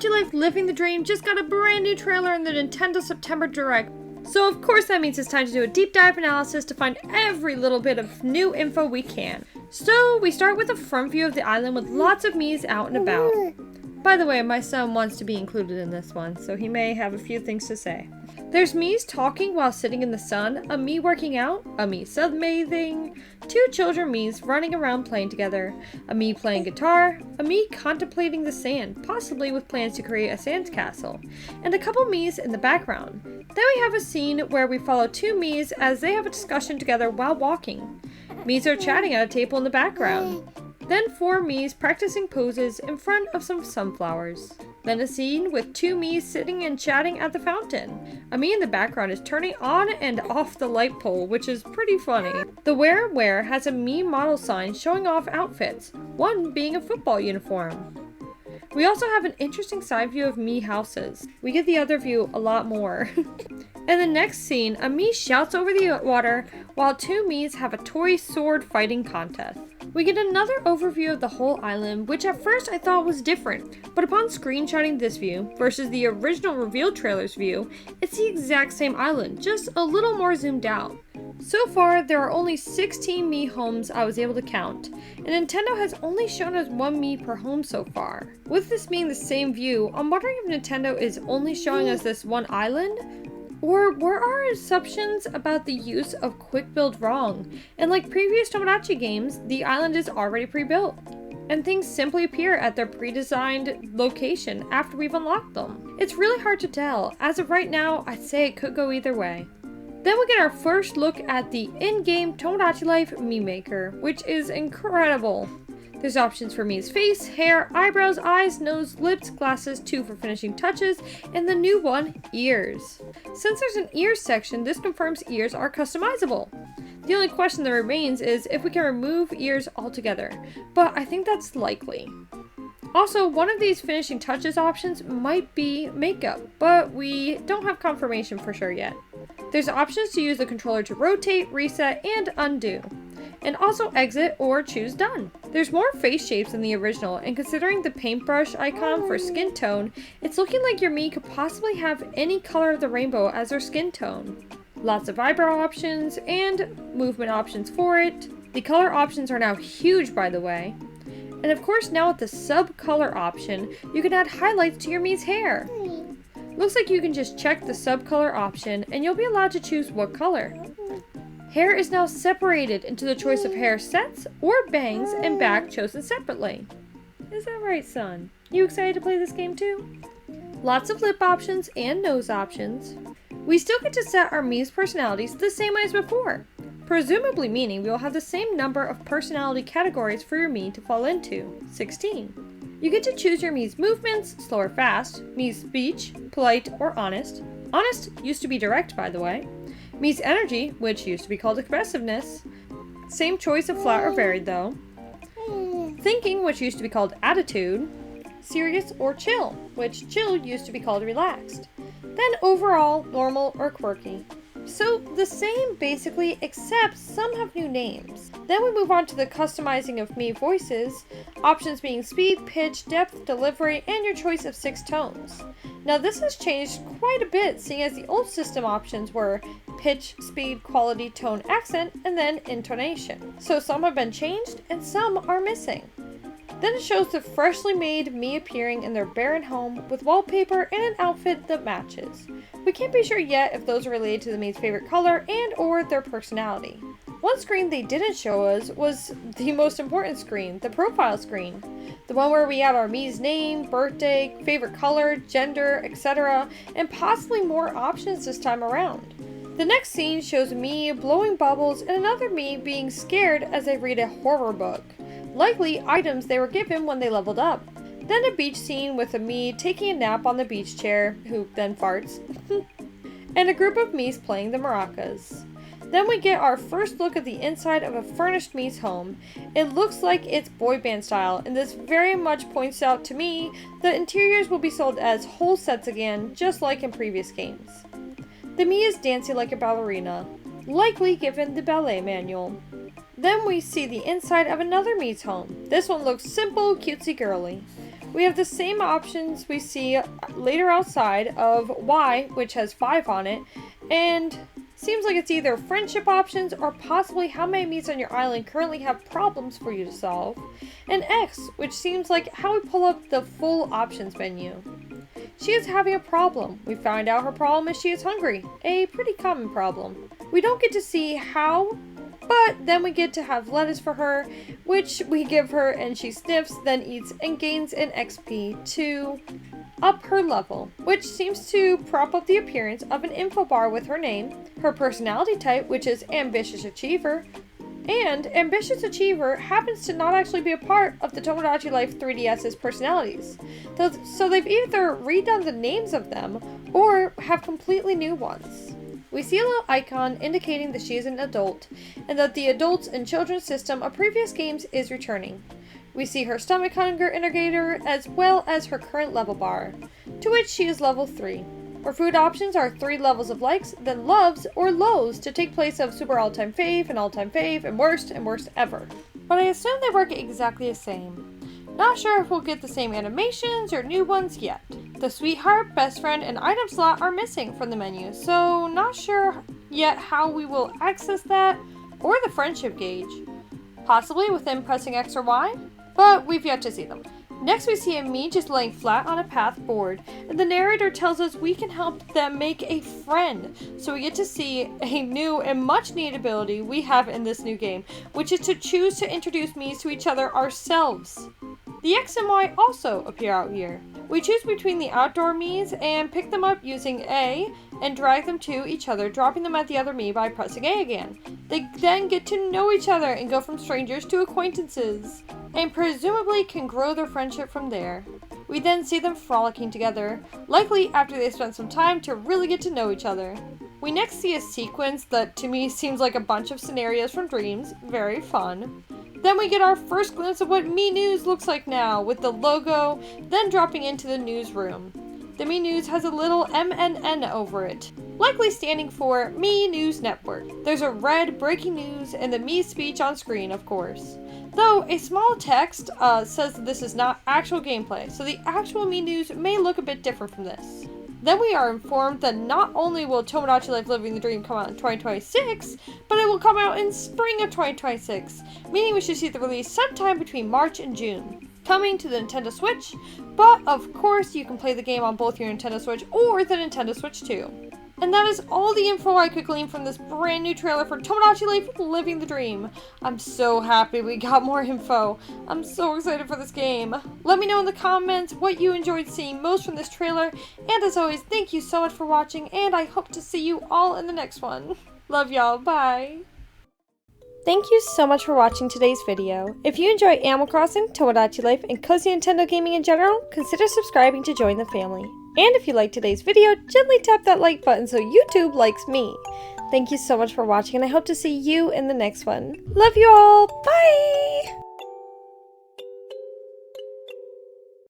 Tomodachi Life Living the Dream just got a brand new trailer in the Nintendo September Direct. So of course that means it's time to do a deep dive analysis to find every little bit of new info we can. So we start with a front view of the island with lots of Miis out and about. By the way, my son wants to be included in this one, so he may have a few things to say. There's Miis talking while sitting in the sun, a Mii working out, a Mii sunbathing, 2 children Miis running around playing together, a Mii playing guitar, a Mii contemplating the sand, possibly with plans to create a sand castle, and a couple Miis in the background. Then we have a scene where we follow 2 Miis as they have a discussion together while walking. Miis are chatting at a table in the background. Then 4 Miis practicing poses in front of some sunflowers. Then a scene with 2 Miis sitting and chatting at the fountain. A Mii in the background is turning on and off the light pole, which is pretty funny. The Where has a Mii model sign showing off outfits, one being a football uniform. We also have an interesting side view of Mii houses. We get the other view a lot more. In the next scene, a Mii shouts over the water while 2 Miis have a toy sword fighting contest. We get another overview of the whole island, which at first I thought was different, but upon screenshotting this view versus the original reveal trailer's view, it's the exact same island, just a little more zoomed out. So far, there are only 16 Mii homes I was able to count, and Nintendo has only shown us 1 Mii per home so far. With this being the same view, I'm wondering if Nintendo is only showing us this one island? Or were our assumptions about the use of quick build wrong? And like previous Tomodachi games, the island is already pre-built, and things simply appear at their pre-designed location after we've unlocked them. It's really hard to tell. As of right now, I'd say it could go either way. Then we get our first look at the in-game Tomodachi Life Mii Maker, which is incredible. There's options for Mii's face, hair, eyebrows, eyes, nose, lips, glasses, 2 for finishing touches, and the new one, ears. Since there's an ears section, this confirms ears are customizable. The only question that remains is if we can remove ears altogether, but I think that's likely. Also, one of these finishing touches options might be makeup, but we don't have confirmation for sure yet. There's options to use the controller to rotate, reset, and undo, and also exit or choose done. There's more face shapes than the original, and considering the paintbrush icon for skin tone, it's looking like your Mii could possibly have any color of the rainbow as their skin tone. Lots of eyebrow options and movement options for it. The color options are now huge, by the way. And of course, now with the sub color option, you can add highlights to your Mii's hair. Looks like you can just check the sub color option and you'll be allowed to choose what color. Hair is now separated into the choice of hair sets or bangs and back chosen separately. Is that right, son? You excited to play this game too? Lots of lip options and nose options. We still get to set our Mii's personalities the same way as before, presumably meaning we will have the same number of personality categories for your Mii to fall into, 16. You get to choose your Mii's movements, slow or fast, Mii's speech, polite or honest. Honest used to be direct, by the way. Mii's energy, which used to be called expressiveness. Same choice of flat or varied though. Thinking, which used to be called attitude. Serious or chill, which chill used to be called relaxed. Then overall, normal or quirky. So the same basically, except some have new names. Then we move on to the customizing of Mii voices, options being speed, pitch, depth, delivery, and your choice of 6 tones. Now this has changed quite a bit, seeing as the old system options were pitch, speed, quality, tone, accent, and then intonation. So some have been changed and some are missing. Then it shows the freshly made Mii appearing in their barren home with wallpaper and an outfit that matches. We can't be sure yet if those are related to the Mii's favorite color and or their personality. One screen they didn't show us was the most important screen, the profile screen. The one where we have our Mii's name, birthday, favorite color, gender, etc. and possibly more options this time around. The next scene shows Mii blowing bubbles and another Mii being scared as they read a horror book. Likely items they were given when they leveled up. Then a beach scene with a Mii taking a nap on the beach chair, who then farts, and a group of Mii's playing the maracas. Then we get our first look at the inside of a furnished Mii's home. It looks like it's boy band style, and this very much points out to me that interiors will be sold as whole sets again, just like in previous games. The Mii is dancing like a ballerina, likely given the ballet manual. Then we see the inside of another Mii's home. This one looks simple, cutesy girly. We have the same options we see later outside of Y, which has 5 on it, and seems like it's either friendship options or possibly how many meats on your island currently have problems for you to solve, and X, which seems like how we pull up the full options menu. She is having a problem. We find out her problem is she is hungry, a pretty common problem. We don't get to see how, but then we get to have lettuce for her, which we give her and she sniffs, then eats and gains an XP to up her level, which seems to prop up the appearance of an info bar with her name, her personality type, which is Ambitious Achiever, and Ambitious Achiever happens to not actually be a part of the Tomodachi Life 3DS's personalities, so they've either redone the names of them or have completely new ones. We see a little icon indicating that she is an adult, and that the adults and children's system of previous games is returning. We see her stomach hunger indicator as well as her current level bar, to which she is level 3. Her food options are 3 levels of likes, then loves or lows to take place of super all-time fave and worst ever. But I assume they work exactly the same. Not sure if we'll get the same animations or new ones yet. The sweetheart, best friend, and item slot are missing from the menu, so not sure yet how we will access that or the friendship gauge. Possibly within pressing X or Y, but we've yet to see them. Next we see me just laying flat on a path board, and the narrator tells us we can help them make a friend. So we get to see a new and much needed ability we have in this new game, which is to choose to introduce Miis to each other ourselves. The X and Y also appear out here. We choose between the outdoor Miis and pick them up using A and drag them to each other, dropping them at the other Mii by pressing A again. They then get to know each other and go from strangers to acquaintances, and presumably can grow their friendship from there. We then see them frolicking together, likely after they spent some time to really get to know each other. We next see a sequence that to me seems like a bunch of scenarios from Dreams, very fun. Then we get our first glimpse of what Mii News looks like now, with the logo, then dropping into the newsroom. The Mii News has a little MNN over it, likely standing for Mii News Network. There's a red breaking news and the Mii speech on screen, of course. Though a small text says that this is not actual gameplay, so the actual Mii News may look a bit different from this. Then we are informed that not only will Tomodachi Life Living the Dream come out in 2026, but it will come out in spring of 2026, meaning we should see the release sometime between March and June. Coming to the Nintendo Switch, but of course you can play the game on both your Nintendo Switch or the Nintendo Switch 2. And that is all the info I could glean from this brand new trailer for Tomodachi Life Living the Dream. I'm so happy we got more info. I'm so excited for this game. Let me know in the comments what you enjoyed seeing most from this trailer. And as always, thank you so much for watching, and I hope to see you all in the next one. Love y'all, bye! Thank you so much for watching today's video. If you enjoy Animal Crossing, Tomodachi Life, and cozy Nintendo gaming in general, consider subscribing to join the family. And if you liked today's video, gently tap that like button so YouTube likes me. Thank you so much for watching, and I hope to see you in the next one. Love you all! Bye!